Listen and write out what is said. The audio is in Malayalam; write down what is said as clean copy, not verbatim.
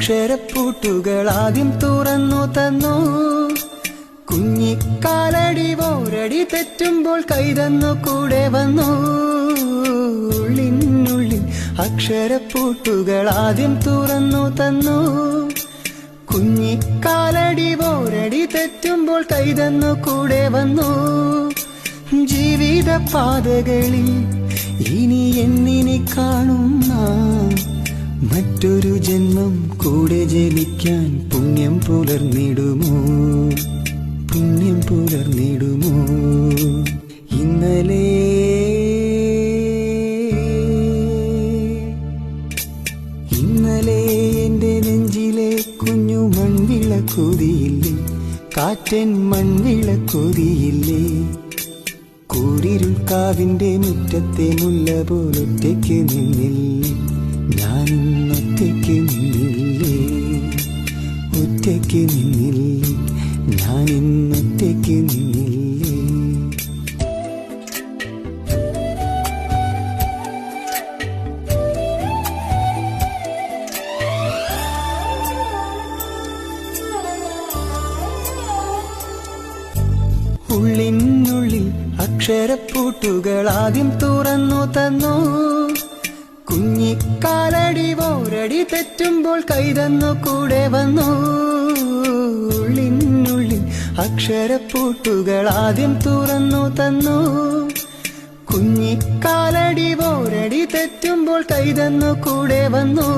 അക്ഷരപ്പൂട്ടുകൾ ആദ്യം തുറന്നു തന്നു. കുഞ്ഞിക്കാലടി ഓരടി തെറ്റുമ്പോൾ കൈതന്നു കൂടെ വന്നു. ഉള്ളിനുള്ളിൽ അക്ഷരപ്പൂട്ടുകൾ ആദ്യം തുറന്നു തന്നു. കുഞ്ഞിക്കാലടി ഓരടി തെറ്റുമ്പോൾ കൈതന്നു കൂടെ വന്നു. ജീവിത പാതകളിൽ ഇനി എന്നിനെ കാണുന്ന മറ്റൊരു ജന്മം കൂടെ ജനിക്കാൻ പുണ്യം പുലർന്നിടുമോ, പുണ്യം പുലർന്നിടുമോ? ഇന്നലെ എന്റെ നെഞ്ചിലെ കുഞ്ഞു മൺവിളക്കൊതിയില്ലേ, കാറ്റൻ മൺവിളക്കൊതിയില്ലേ? കൂരിരുൾ കാവിന്റെ മുറ്റത്തെ മുല്ല പോലൊറ്റയ്ക്ക് നിന്നില്ലേ, ഞാനിന്നൊറ്റയ്ക്ക് നിന്നില്ലേ, ഒറ്റയ്ക്ക് നിന്നില്ലേ, ഞാനിന്നൊറ്റയ്ക്ക് നിന്നില്ലേ? ഉള്ളിനുള്ളിൽ അക്ഷരപ്പൂട്ടുകൾ ആദ്യം തുറന്നു തന്നു. കുഞ്ഞിക്കാലടി ഓരടി തെറ്റുമ്പോൾ കൈതന്നു കൂടെ വന്നു. ഉള്ളിനുള്ളിൽ അക്ഷരപ്പൂട്ടുകൾ ആദ്യം തുറന്നു തന്നു. കുഞ്ഞിക്കാലടി ഓരടി തെറ്റുമ്പോൾ കൈതന്നു കൂടെ വന്നു.